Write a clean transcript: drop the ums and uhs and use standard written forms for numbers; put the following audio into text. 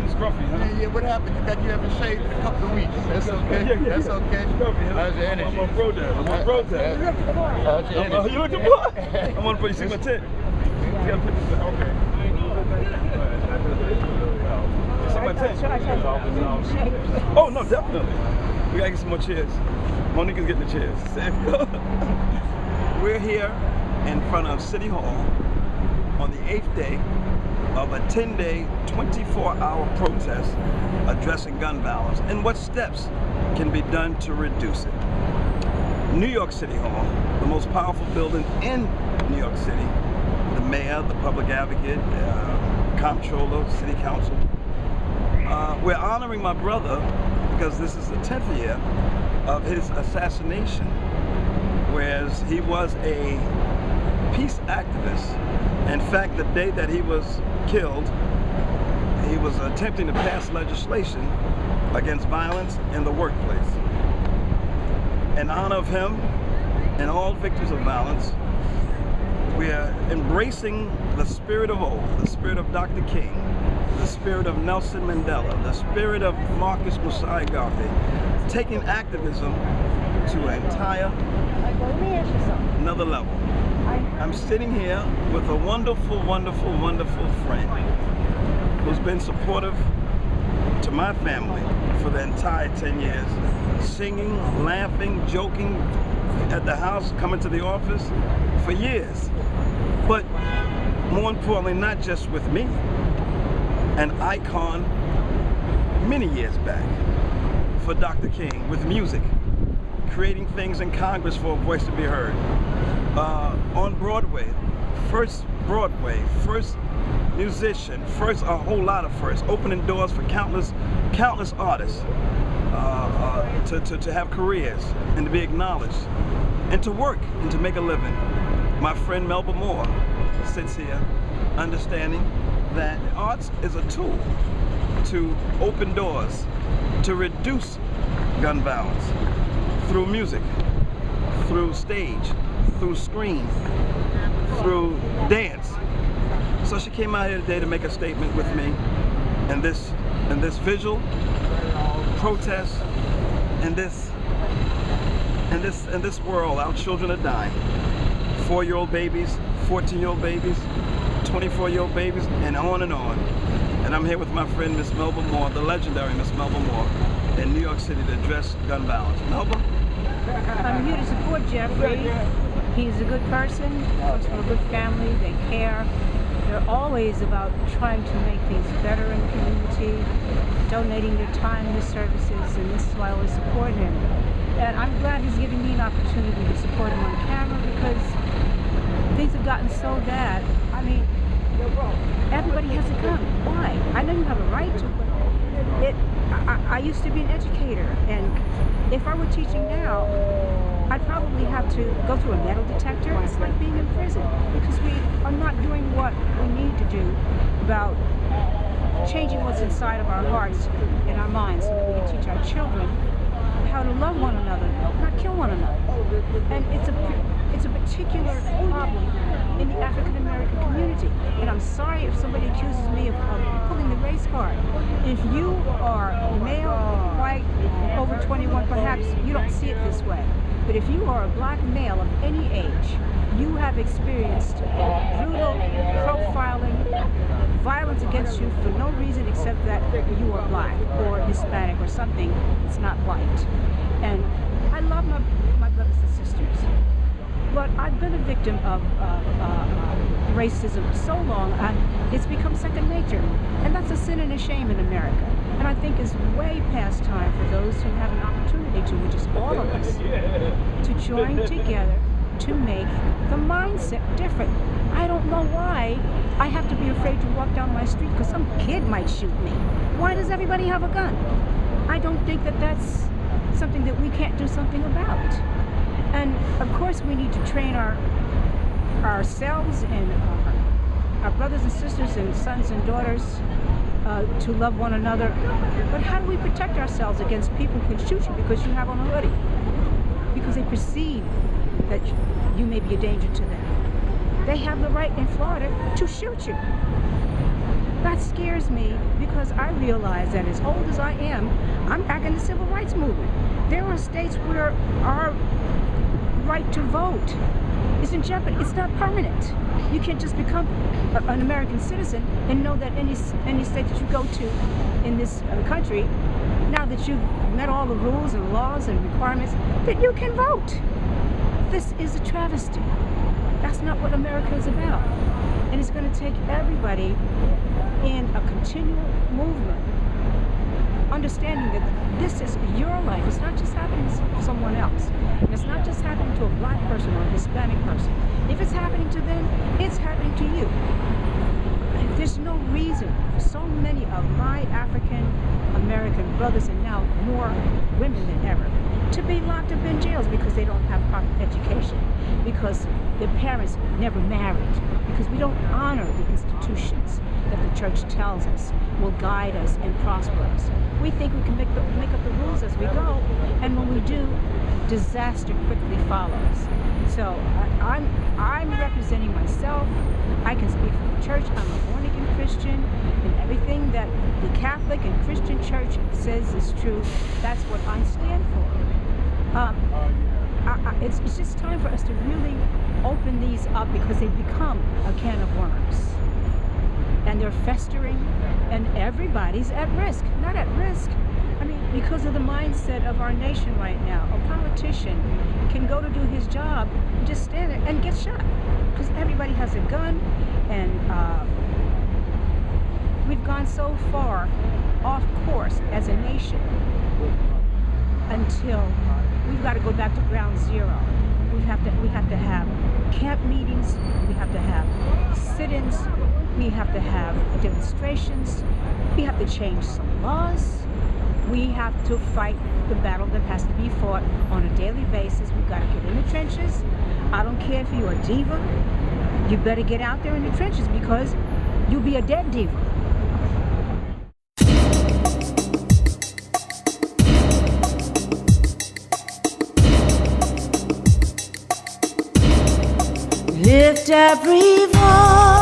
Scruffy, huh? Yeah, what happened? You haven't shaved in a couple of weeks. That's okay. That's okay. How's your energy? I'm on protest. I'm on protest. How's your energy? You looking for? I'm on you see my tent. Okay. See my tent? Oh no, definitely. We gotta get some more chairs. Monique is getting the chairs. We're here in front of City Hall on the 8th day of a 10-day, 24-hour protest addressing gun violence and what steps can be done to reduce it. New York City Hall, the most powerful building in New York City, the mayor, the public advocate, comptroller, city council. We're honoring my brother because this is the 10th year of his assassination, whereas he was a peace activist. In fact, the day that he was killed, he was attempting to pass legislation against violence in the workplace. In honor of him and all victims of violence, we are embracing the spirit of old, the spirit of Dr. King, the spirit of Nelson Mandela, the spirit of Marcus Mosiah Garvey, taking activism to an entire another level. I'm sitting here with a wonderful, wonderful, wonderful friend who's been supportive to my family for the entire 10 years, singing, laughing, joking at the house, coming to the office for years. But more importantly, not just with me, an icon many years back for Dr. King with music, creating things in Congress for a voice to be heard. On Broadway, first musician, first a whole lot of firsts, opening doors for countless artists to have careers and to be acknowledged and to work and to make a living. My friend Melba Moore sits here understanding that arts is a tool to open doors, to reduce gun violence through music, through stage, through screen, through dance. So she came out here today to make a statement with me in this vigil, protest, in this world. Our children are dying. 4-year-old babies, 14-year-old babies, 24-year-old babies, and on and on. And I'm here with my friend Miss Melba Moore, the legendary Miss Melba Moore, in New York City to address gun violence. Melba? I'm here to support Geoffrey. He's a good person, comes from a good family, they care. They're always about trying to make things better in the community, donating their time, their services, and this is why I always support him. And I'm glad he's giving me an opportunity to support him on camera because things have gotten so bad. I mean, everybody has a gun. Why? I know you have a right to, but I used to be an educator, and if I were teaching now, I'd probably have to go through a metal detector. It's like being in prison because we are not doing what we need to do about changing what's inside of our hearts and our minds so that we can teach our children how to love one another, not kill one another. And it's a particular problem in the African American community. And I'm sorry if somebody accuses me of pulling the race card. If you are male, white, over 21 perhaps, you don't see it this way. But if you are a black male of any age, you have experienced brutal profiling, violence against you for no reason except that you are black or Hispanic or something that's not white. And I love my brothers and sisters, but I've been a victim of racism so long, it's become second nature. And that's a sin and a shame in America. And I think it's way past time for those who have an opportunity to, which is all of us, to join together to make the mindset different. I don't know why I have to be afraid to walk down my street because some kid might shoot me. Why does everybody have a gun? I don't think that that's something that we can't do something about. And of course we need to train ourselves and our brothers and sisters and sons and daughters to love one another. But how do we protect ourselves against people who can shoot you because you have on a hoodie? Because they perceive that you may be a danger to them. they have the right in Florida to shoot you. That scares me because I realize that as old as I am, I'm back in the civil rights movement. There are states where our right to vote is in jeopardy. It's not permanent. You can't just become an American citizen and know that any state that you go to in this country, now that you've met all the rules and laws and requirements, that you can vote. This is a travesty. That's not what America is about. And it's going to take everybody in a continual movement, understanding that this is your life. It's not just happening to someone else. It's not just happening to a black person or a Hispanic person. If it's happening to them, it's happening to you. And there's no reason for so many of my African American brothers, and now more women than ever, to be locked up in jails because they don't have proper education, because their parents never married, because we don't honor the institutions that the church tells us will guide us and prosper us. We think we can make up the rules as we go, and when we do, disaster quickly follows. So I'm representing myself. I can speak for the church. I'm a born-again Christian, and everything that the Catholic and Christian church says is true. That's what I stand for. It's just time for us to really open these up because they've become a can of worms. And they're festering, and everybody's at risk. Not at risk. I mean, because of the mindset of our nation right now. A politician can go to do his job and just stand there and get shot. Because everybody has a gun, and we've gone so far off course as a nation until we've got to go back to ground zero. We have to have camp meetings. We have to have sit-ins. We have to have demonstrations. We have to change some laws. We have to fight the battle that has to be fought on a daily basis. We've got to get in the trenches. I don't care if you're a diva. You better get out there in the trenches because you'll be a dead diva. Lift every voice.